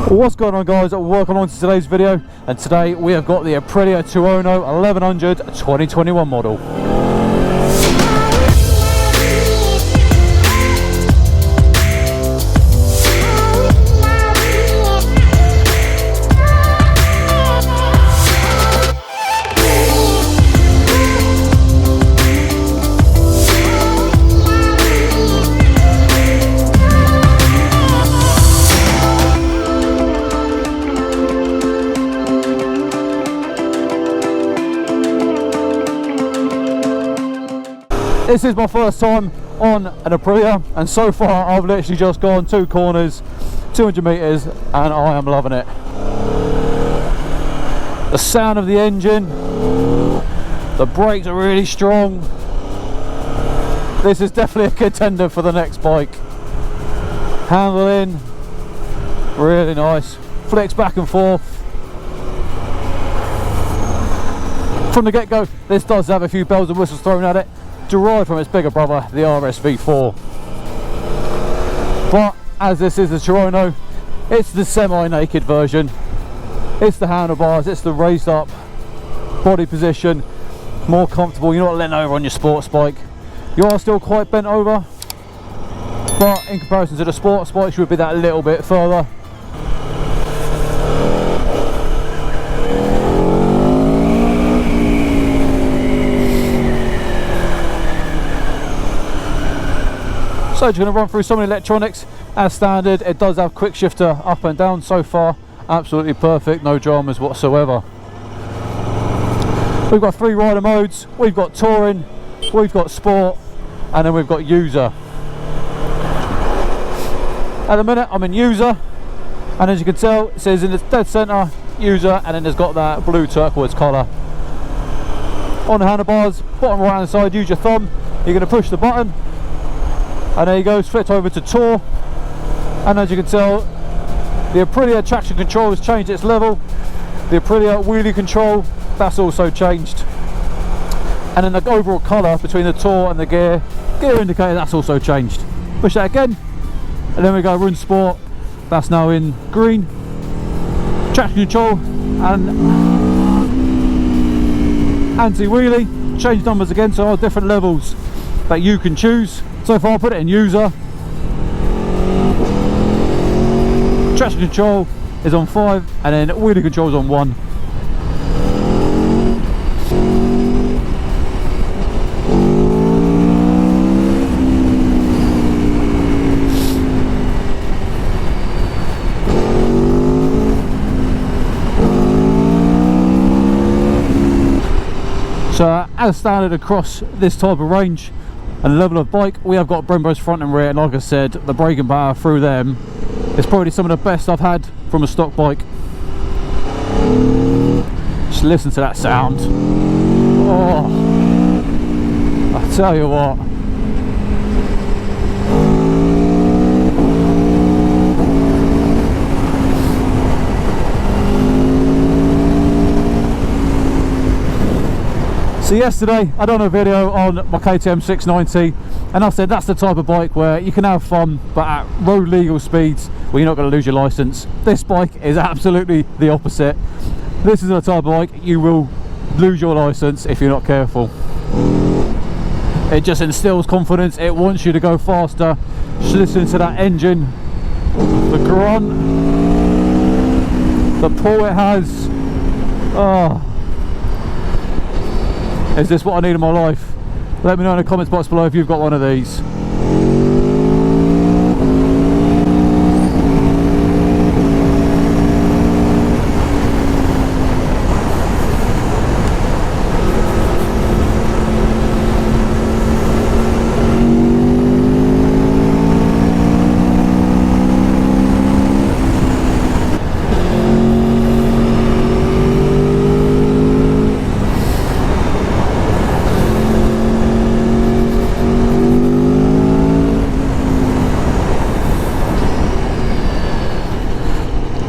What's going on, guys? Welcome on to today's video, and today we have got the Aprilia Tuono 1100 2021 model. This is my first time on an Aprilia, and so far I've literally just gone 2 corners, 200 meters, and I am loving it. The sound of the engine, the brakes are really strong. This is definitely a contender for the next bike. Handling, really nice. Flicks back and forth. From the get-go, this does have a few bells and whistles thrown at it, derived from its bigger brother, the RSV4. But as this is the Tuono, it's the semi-naked version. It's the handlebars, it's the raised up body position, more comfortable. You're not letting over on your sports bike. You are still quite bent over, but in comparison to the sports bikes, you would be that little bit further. So just going to run through some of the electronics. As standard, it does have quick shifter up and down. So far absolutely perfect, no dramas whatsoever. We've got 3 rider modes. We've got touring, we've got sport, and then we've got user. At the minute I'm in user, and as you can tell it says in the dead center user, and then it's got that blue turquoise colour. On the handlebars, bottom right hand side, use your thumb. You're going to push the button, and there you go, flipped over to Tour. And as you can tell, the Aprilia traction control has changed its level. The Aprilia wheelie control, that's also changed. And then the overall colour between the Tour and the gear indicator, that's also changed. Push that again, and then we go run sport. That's now in green. Traction control and anti-wheelie, change numbers again, so all different levels that you can choose. So far I put it in user. Traction control is on 5, and then wheelie control is on 1. So as standard across this type of range and level of bike, we have got Brembo's front and rear, and like I said, the braking power through them is probably some of the best I've had from a stock bike. Just listen to that sound. Oh, I tell you what. So yesterday I done a video on my KTM 690, and I said that's the type of bike where you can have fun but at road legal speeds where you're not going to lose your license. This bike is absolutely the opposite. This is the type of bike you will lose your license if you're not careful. It just instills confidence, it wants you to go faster. Just listen to that engine, the grunt, the pull it has. Oh, is this what I need in my life? Let me know in the comments box below if you've got one of these.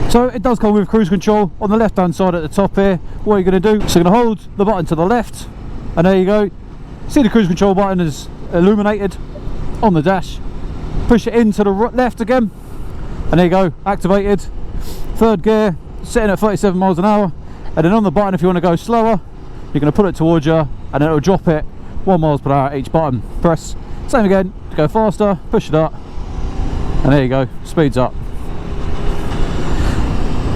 So it does come with cruise control on the left hand side at the top here. What you're going to do, so you're going to hold the button to the left, and there you go. See the cruise control button is illuminated on the dash. Push it into the left again, and there you go, activated. third gear, sitting at 37 miles an hour, and then on the button, if you want to go slower, you're going to put it towards you, and then it'll drop it 1 miles per hour each button. Press, same again, to go faster, push it up, and there you go, speeds up.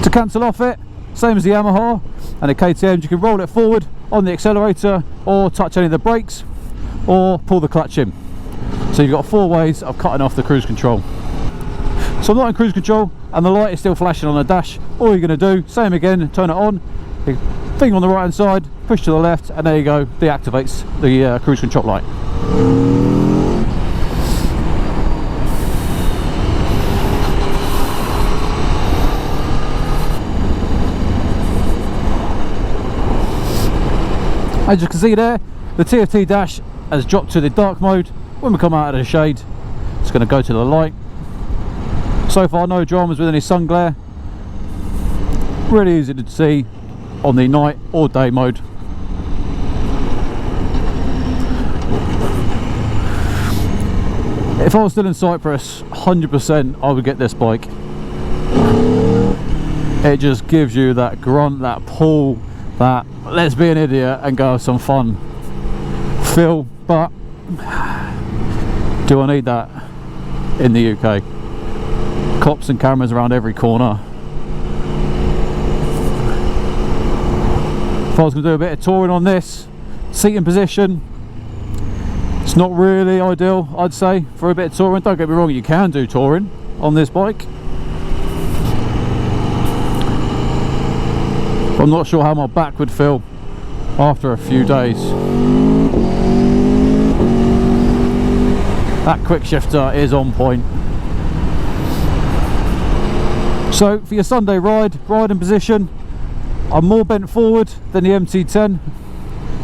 To cancel off it, same as the Yamaha and the KTM, you can roll it forward on the accelerator, or touch any of the brakes, or pull the clutch in. So you've got 4 ways of cutting off the cruise control. So I'm not in cruise control and the light is still flashing on the dash. All you're going to do, same again, turn it on, the thing on the right hand side, push to the left, and there you go, deactivates the cruise control light. As you can see there, the TFT dash has dropped to the dark mode. When we come out of the shade, it's going to go to the light. So far, no dramas with any sun glare. Really easy to see on the night or day mode. If I was still in Cyprus, 100% I would get this bike. It just gives you that grunt, that pull, that let's be an idiot and go have some fun feel. But do I need that in the UK? Cops and cameras around every corner. If I was going to do a bit of touring on this, seating position, it's not really ideal, I'd say, for a bit of touring. Don't get me wrong, you can do touring on this bike. I'm not sure how my back would feel after a few days. That quick shifter is on point. So for your Sunday riding position, I'm more bent forward than the MT10,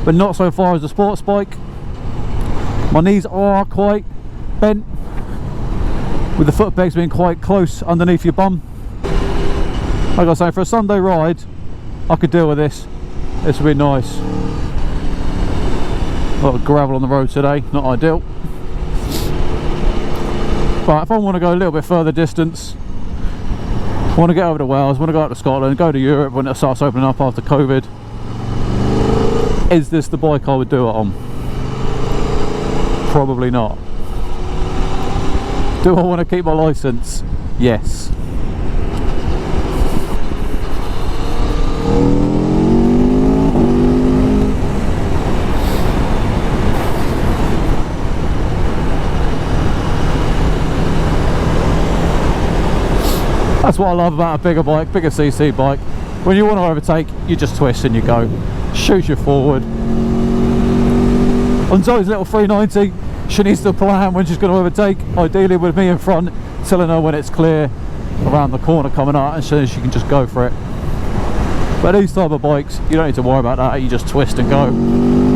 but not so far as the sports bike. My knees are quite bent, with the foot pegs being quite close underneath your bum. Like I say, for a Sunday ride, I could deal with this. This would be nice. A lot of gravel on the road today, not ideal. But if I want to go a little bit further distance, I want to get over to Wales, I want to go up to Scotland, go to Europe when it starts opening up after COVID, is this the bike I would do it on? Probably not. Do I want to keep my licence? Yes. That's what I love about a bigger bike, bigger CC bike. When you want to overtake, you just twist and you go. Shoots you forward. On Zoe's little 390, she needs to plan when she's going to overtake, ideally with me in front, telling her when it's clear around the corner coming out, and so she can just go for it. But these type of bikes, you don't need to worry about that, you just twist and go.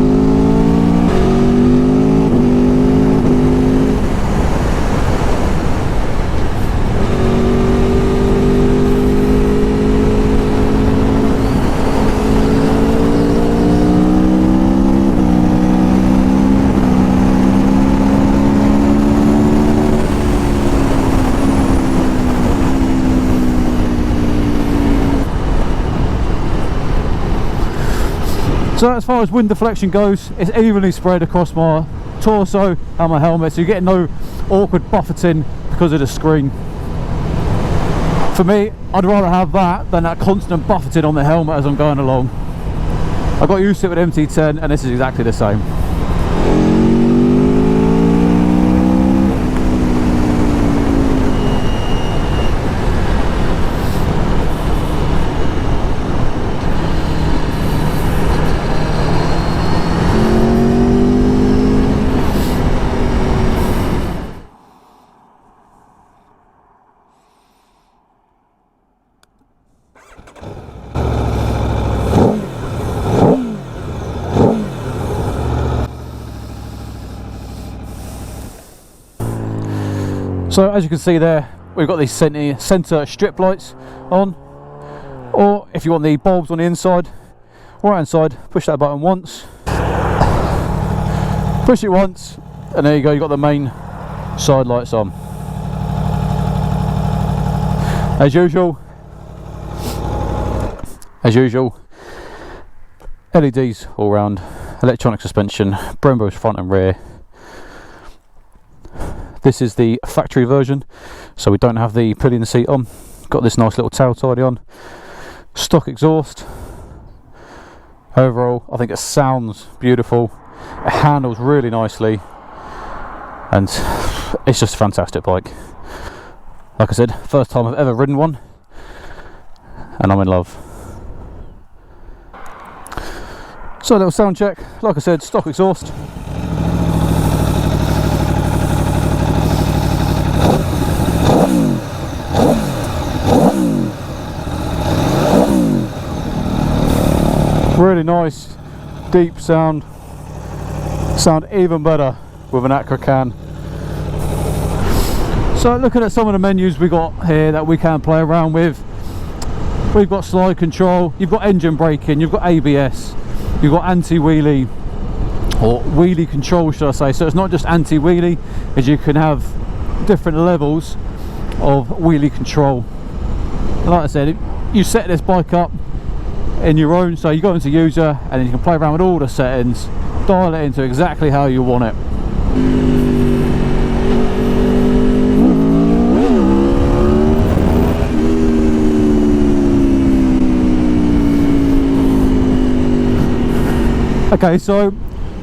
So as far as wind deflection goes, it's evenly spread across my torso and my helmet, so you get no awkward buffeting because of the screen. For me, I'd rather have that than that constant buffeting on the helmet as I'm going along. I got used to it with MT10 and this is exactly the same. So as you can see there, we've got these centre strip lights on, or if you want the bulbs on the inside, right hand side, push that button once, push it once, and there you go, you've got the main side lights on. As usual, as usual, LEDs all round, electronic suspension, Brembo's front and rear. This is the factory version, so we don't have the pillion seat on. Got this nice little tail tidy on. Stock exhaust. Overall, I think it sounds beautiful. It handles really nicely, and it's just a fantastic bike. Like I said, first time I've ever ridden one, and I'm in love. So a little sound check. Like I said, stock exhaust. Really nice, deep sound. Sound even better with an Acra can. So looking at some of the menus we got here that we can play around with. We've got slide control, you've got engine braking, you've got ABS, you've got anti-wheelie, or wheelie control should I say. So it's not just anti-wheelie, as you can have different levels of wheelie control. Like I said, you set this bike up in your own, so you go into user and then you can play around with all the settings, dial it into exactly how you want it. Okay, so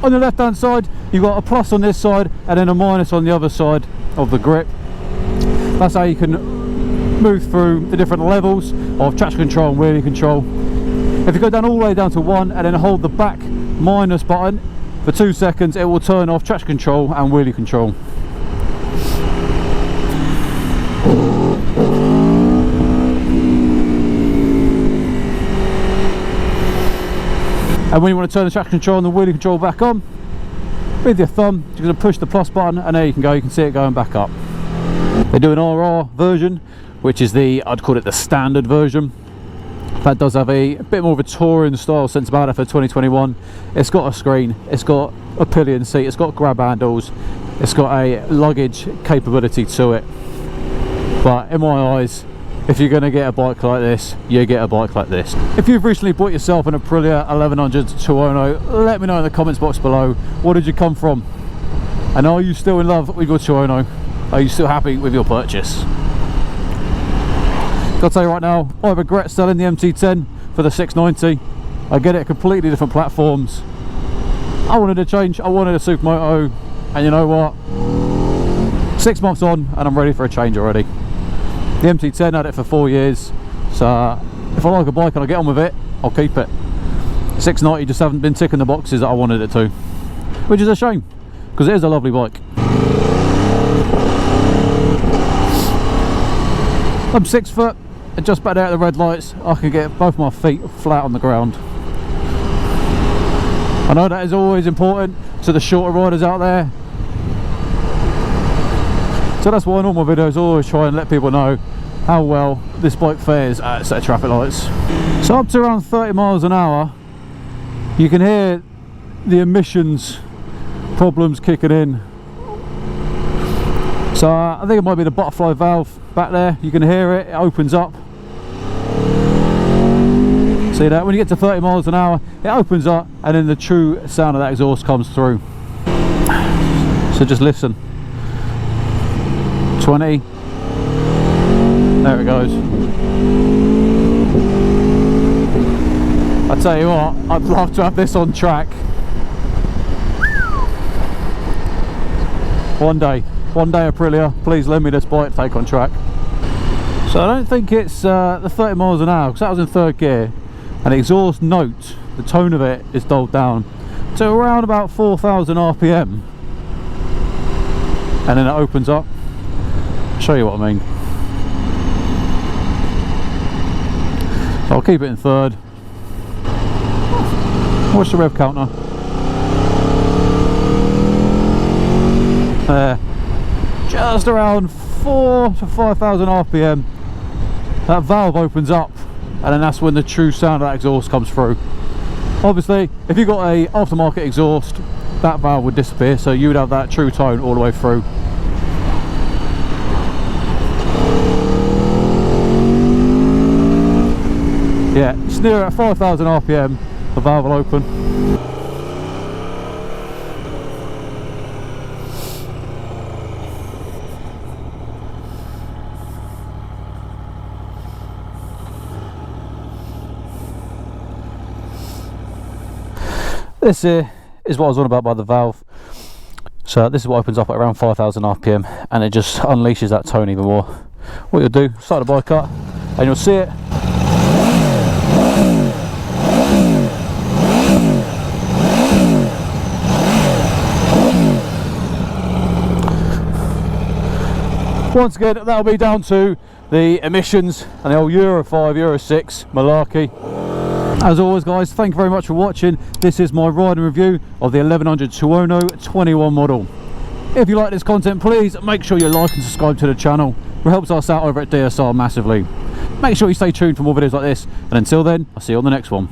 on the left hand side you've got a plus on this side and then a minus on the other side of the grip. That's how you can move through the different levels of traction control and wheelie control. If you go down all the way down to 1 and then hold the back minus button for 2 seconds, it will turn off traction control and wheelie control. And when you want to turn the traction control and the wheelie control back on, with your thumb, you're going to push the plus button and there you can go, you can see it going back up. They do an RR version, which is I'd call it the standard version. That does have a bit more of a touring style sense about it for 2021. It's got a screen, it's got a pillion seat, it's got grab handles, it's got a luggage capability to it. But in my eyes, if you're going to get a bike like this, you get a bike like this. If you've recently bought yourself an Aprilia 1100 Tuono, let me know in the comments box below, what did you come from? And are you still in love with your Tuono? Are you still happy with your purchase? I'll tell you right now, I regret selling the MT10 for the 690. I get it, completely different platforms. I wanted a change, I wanted a supermoto, and you know what? 6 months on and I'm ready for a change already. The MT10 had it for 4 years, so if I like a bike and I get on with it, I'll keep it. 690 just haven't been ticking the boxes that I wanted it to, which is a shame, because it is a lovely bike. I'm 6 foot, and just back there at the red lights, I can get both my feet flat on the ground. I know that is always important to the shorter riders out there. So that's why in all my videos I always try and let people know how well this bike fares at a set of traffic lights. So up to around 30 miles an hour, you can hear the emissions problems kicking in. So I think it might be the butterfly valve back there. You can hear it, it opens up. See that? When you get to 30 miles an hour, it opens up and then the true sound of that exhaust comes through. So just listen. 20. There it goes. I tell you what, I'd love to have this on track. One day Aprilia, please lend me this bike to take on track. So I don't think it's the 30 miles an hour, because that was in third gear, and the exhaust note, the tone of it is dulled down to around about 4,000 RPM, and then it opens up. I'll show you what I mean. I'll keep it in third. What's the rev counter? There. Just around 4,000 to 5,000 RPM. That valve opens up, and then that's when the true sound of that exhaust comes through. Obviously, if you've got a aftermarket exhaust, that valve would disappear, so you would have that true tone all the way through. Yeah, it's near at 5,000 RPM, the valve will open. This here is what I was on about by the valve. So this is what opens up at around 5,000 RPM, and it just unleashes that tone even more. What you'll do, start the bike up, and you'll see it. Once again, that'll be down to the emissions and the old Euro 5, Euro 6 malarkey. As always guys, thank you very much for watching. This is my riding review of the 1100 Tuono 21 model. If you like this content, please make sure you like and subscribe to the channel. It helps us out over at D.S.R massively. Make sure you stay tuned for more videos like this, and until then, I'll see you on the next one.